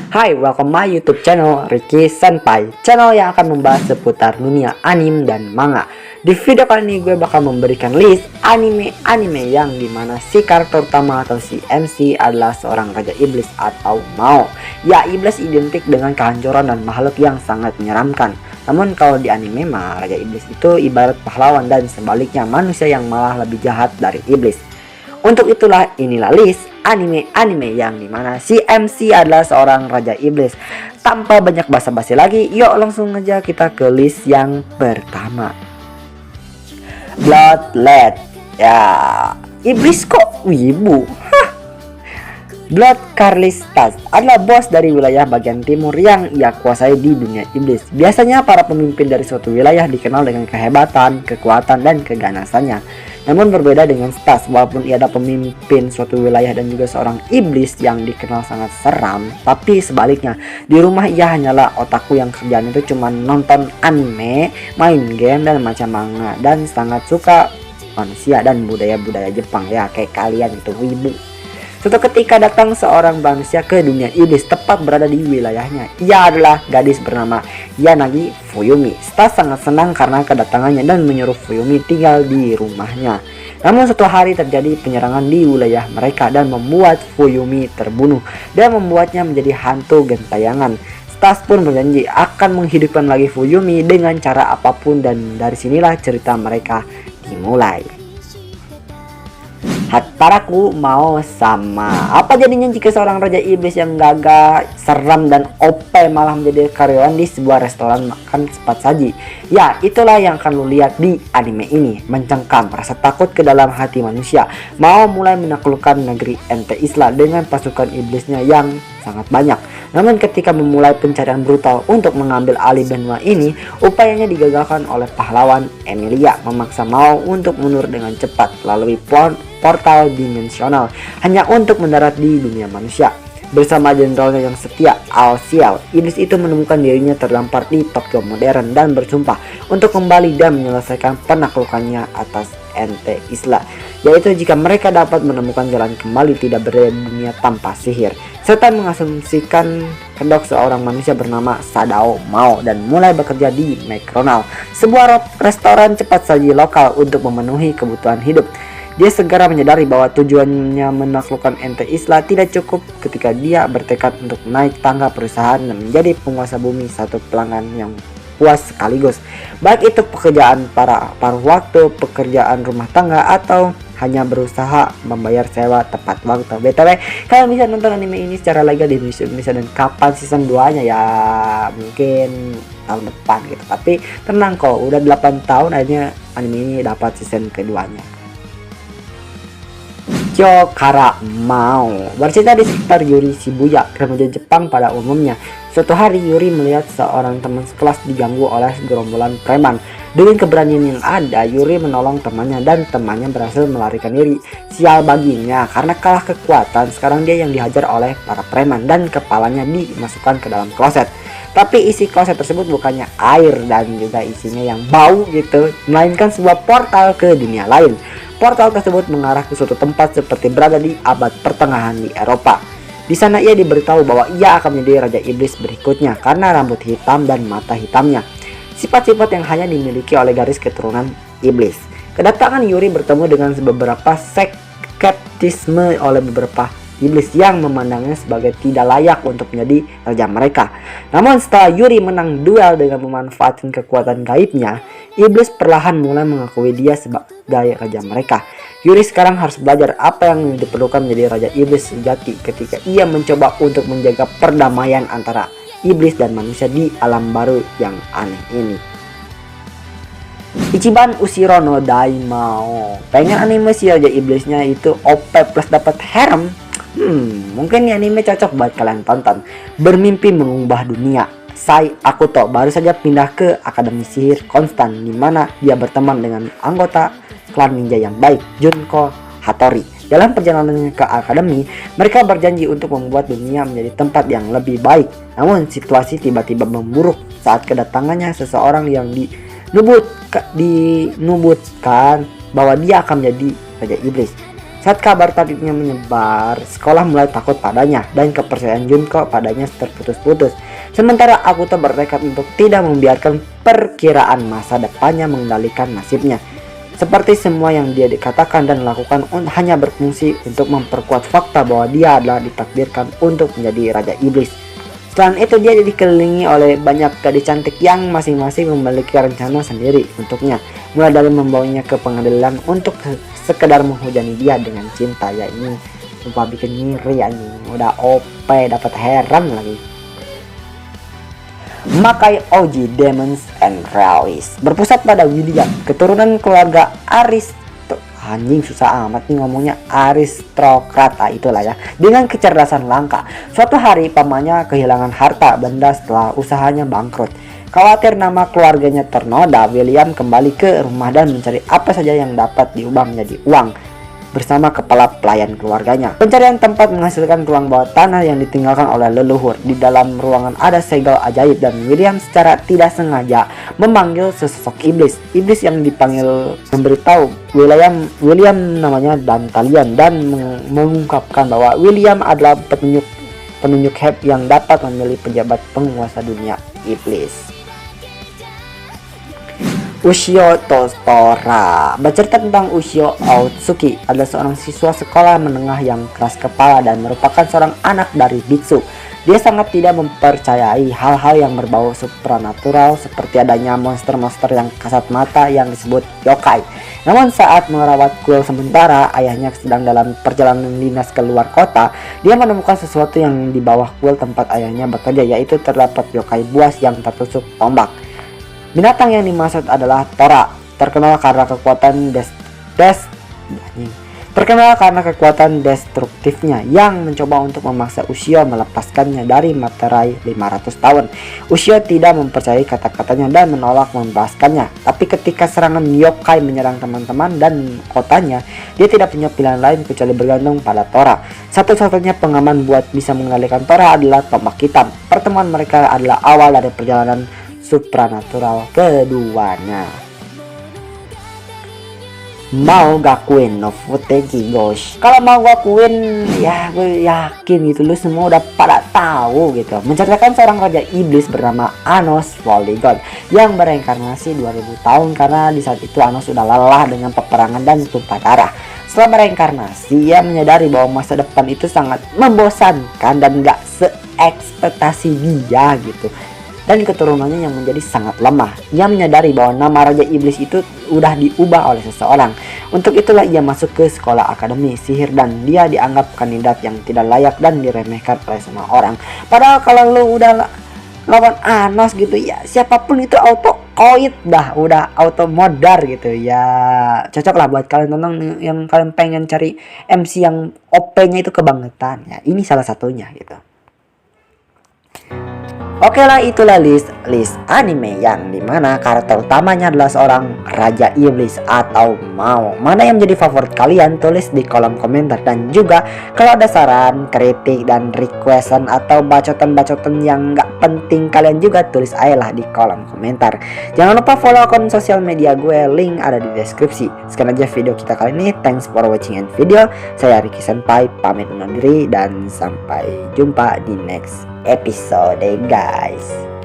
Hai, welcome my YouTube channel Ricky Senpai, channel yang akan membahas seputar dunia anime dan manga. Di video kali ini gue bakal memberikan list anime yang dimana si karakter utama atau si MC adalah seorang raja iblis atau Mao. Ya, iblis identik dengan kehancuran dan makhluk yang sangat menyeramkan. Namun kalau di anime mah raja iblis itu ibarat pahlawan dan sebaliknya manusia yang malah lebih jahat dari iblis. Untuk itulah inilah list anime yang dimana si MC adalah seorang raja iblis. Tanpa banyak basa-basi lagi, yuk langsung aja kita ke list yang pertama. Bloodlet. Ya, iblis kok wibu. Blood Carlistas adalah bos dari wilayah bagian timur yang ia kuasai di dunia iblis. Biasanya para pemimpin dari suatu wilayah dikenal dengan kehebatan, kekuatan, dan keganasannya. Namun berbeda dengan Stas, walaupun ia adalah pemimpin suatu wilayah dan juga seorang iblis yang dikenal sangat seram, tapi sebaliknya, di rumah ia hanyalah otaku yang kerjaan itu cuma nonton anime, main game, dan macam manga, dan sangat suka manusia dan budaya-budaya Jepang ya, kayak kalian itu wibu. Suatu ketika datang seorang manusia ke dunia iblis tepat berada di wilayahnya. Ia adalah gadis bernama Yanagi Fuyumi. Stas sangat senang karena kedatangannya dan menyuruh Fuyumi tinggal di rumahnya. Namun suatu hari terjadi penyerangan di wilayah mereka dan membuat Fuyumi terbunuh dan membuatnya menjadi hantu gentayangan. Stas pun berjanji akan menghidupkan lagi Fuyumi dengan cara apapun dan dari sinilah cerita mereka dimulai. Hataraku mau sama. Apa jadinya jika seorang raja iblis yang gagah, seram, dan OP malah menjadi karyawan di sebuah restoran makan cepat saji? Ya, itulah yang akan lu lihat di anime ini. Mencengkam rasa takut ke dalam hati manusia. Mau mulai menaklukkan negeri Ente Isla dengan pasukan iblisnya yang sangat banyak. Namun ketika memulai pencarian brutal untuk mengambil alih benua ini, upayanya digagalkan oleh pahlawan Emilia memaksa Mao untuk mundur dengan cepat melalui portal dimensional hanya untuk mendarat di dunia manusia. Bersama jenderalnya yang setia, Al Ciel, iblis itu menemukan dirinya terdampar di Tokyo modern dan bersumpah untuk kembali dan menyelesaikan penaklukannya atas Ente Isla, yaitu jika mereka dapat menemukan jalan kembali tidak berdaya di dunia tanpa sihir, serta mengasumsikan kedok seorang manusia bernama Sadao Mao dan mulai bekerja di McDonald's, sebuah restoran cepat saji lokal untuk memenuhi kebutuhan hidup. Dia segera menyadari bahwa tujuannya menaklukkan Ente Isla tidak cukup ketika dia bertekad untuk naik tangga perusahaan dan menjadi penguasa bumi satu pelanggan yang puas sekaligus. Baik itu pekerjaan paruh waktu, pekerjaan rumah tangga, atau hanya berusaha membayar sewa tepat waktu. BTW, kalian bisa nonton anime ini secara legal di Indonesia dan kapan season 2 nya ya, mungkin tahun depan gitu. Tapi tenang kok, udah 8 tahun akhirnya anime ini dapat season keduanya. Kyokara Mao bercerita di sekitar Yuri Shibuya, remaja Jepang pada umumnya. Suatu hari Yuri melihat seorang teman sekelas diganggu oleh gerombolan preman. Dengan keberanian yang ada, Yuri menolong temannya dan temannya berhasil melarikan diri. Sial baginya, karena kalah kekuatan, sekarang dia yang dihajar oleh para preman dan kepalanya dimasukkan ke dalam kloset. Tapi isi kloset tersebut bukannya air dan juga isinya yang bau gitu, melainkan sebuah portal ke dunia lain. Portal tersebut mengarah ke suatu tempat seperti berada di abad pertengahan di Eropa. Di sana ia diberitahu bahwa ia akan menjadi raja iblis berikutnya karena rambut hitam dan mata hitamnya. Sifat-sifat yang hanya dimiliki oleh garis keturunan iblis. Kedatangan Yuri bertemu dengan beberapa skeptisme oleh beberapa iblis yang memandangnya sebagai tidak layak untuk menjadi raja mereka. Namun setelah Yuri menang duel dengan memanfaatkan kekuatan gaibnya, iblis perlahan mulai mengakui dia sebagai raja mereka. Yuri sekarang harus belajar apa yang diperlukan menjadi raja iblis sejati ketika ia mencoba untuk menjaga perdamaian antara iblis dan manusia di alam baru yang aneh ini. Ichiban Ushiro no Daimao. Pengen anime si raja iblisnya itu OP plus dapat harem? Mungkin ini anime cocok buat kalian tonton. Bermimpi mengubah dunia. Sai Akuto baru saja pindah ke Akademi Sihir Konstan, di mana dia berteman dengan anggota klan ninja yang baik, Junko Hattori. Dalam perjalanannya ke akademi, mereka berjanji untuk membuat dunia menjadi tempat yang lebih baik. Namun situasi tiba-tiba memburuk saat kedatangannya seseorang yang dinubutkan bahwa dia akan menjadi Raja Iblis. Saat kabar tadinya menyebar, sekolah mulai takut padanya dan kepercayaan Junko padanya terputus-putus. Sementara Akuto bertekad untuk tidak membiarkan perkiraan masa depannya mengendalikan nasibnya. Seperti semua yang dia dikatakan dan lakukan hanya berfungsi untuk memperkuat fakta bahwa dia adalah ditakdirkan untuk menjadi Raja Iblis. Selain itu, dia dikelilingi oleh banyak gadis cantik yang masing-masing memiliki rencana sendiri untuknya. Mulai dari membawanya ke pengadilan untuk sekedar menghujani dia dengan cinta. Ya ini sumpah bikin ngiri anjing. Udah OP dapat heran lagi. Makai Oji Demons and Realis berpusat pada William, keturunan keluarga anjing susah amat nih ngomongnya, aristokrata itulah ya. Dengan kecerdasan langka, suatu hari pamannya kehilangan harta benda setelah usahanya bangkrut. Khawatir nama keluarganya ternoda, William kembali ke rumah dan mencari apa saja yang dapat diubah menjadi uang bersama kepala pelayan keluarganya. Pencarian tempat menghasilkan ruang bawah tanah yang ditinggalkan oleh leluhur. Di dalam ruangan ada segel ajaib dan William secara tidak sengaja memanggil sesosok iblis. Iblis yang dipanggil memberitahu William namanya Dantalian dan mengungkapkan bahwa William adalah penunjuk yang dapat memilih pejabat penguasa dunia iblis. Ushio Tostora bercerita tentang Ushio Otsuki, adalah seorang siswa sekolah menengah yang keras kepala dan merupakan seorang anak dari biksu. Dia sangat tidak mempercayai hal-hal yang berbau supranatural seperti adanya monster-monster yang kasat mata yang disebut yokai. Namun saat merawat kuil sementara, ayahnya sedang dalam perjalanan dinas ke luar kota, dia menemukan sesuatu yang di bawah kuil tempat ayahnya bekerja, yaitu terdapat yokai buas yang tertusuk tombak. Binatang yang dimaksud adalah Tora, terkenal karena kekuatan destruktifnya yang mencoba untuk memaksa Ushio melepaskannya dari materai 500 tahun. Ushio tidak mempercayai kata-katanya dan menolak membahaskannya. Tapi ketika serangan yokai menyerang teman-teman dan kotanya, dia tidak punya pilihan lain kecuali bergantung pada Tora. Satu-satunya pengaman buat bisa mengendalikan Tora adalah tombak hitam. Pertemuan mereka adalah awal dari perjalanan supranatural keduanya. Mau gakuin no Futeki Gosh. Kalau mau gakuin ya gue yakin gitu lu semua udah pada tahu gitu. Menceritakan seorang raja iblis bernama Anos Polygon yang bereinkarnasi 2000 tahun karena di saat itu Anos sudah lelah dengan peperangan dan tumpah darah. Setelah bereinkarnasi, ia menyadari bahwa masa depan itu sangat membosankan dan gak seekspektasi dia gitu. Dan keturunannya yang menjadi sangat lemah. Ia menyadari bahwa nama Raja Iblis itu udah diubah oleh seseorang. Untuk itulah ia masuk ke sekolah akademi sihir dan dia dianggap kandidat yang tidak layak dan diremehkan oleh semua orang. Padahal kalau lu udah lawan Anos gitu ya, siapapun itu auto koit dah, udah auto modar gitu ya. Cocok lah buat kalian tonton yang kalian pengen cari MC yang OP-nya itu kebangetan ya. Ini salah satunya gitu. Oke lah, itulah list anime yang dimana karakter utamanya adalah seorang Raja Iblis atau Mao. Mana yang menjadi favorit kalian, tulis di kolom komentar. Dan juga kalau ada saran, kritik, dan requestan atau bacotan-bacotan yang gak penting kalian juga tulis aja lah di kolom komentar. Jangan lupa follow akun sosial media gue, link ada di deskripsi. Sekian aja video kita kali ini. Thanks for watching and video. Saya Riki Senpai pamit undur diri dan sampai jumpa di next episode guys.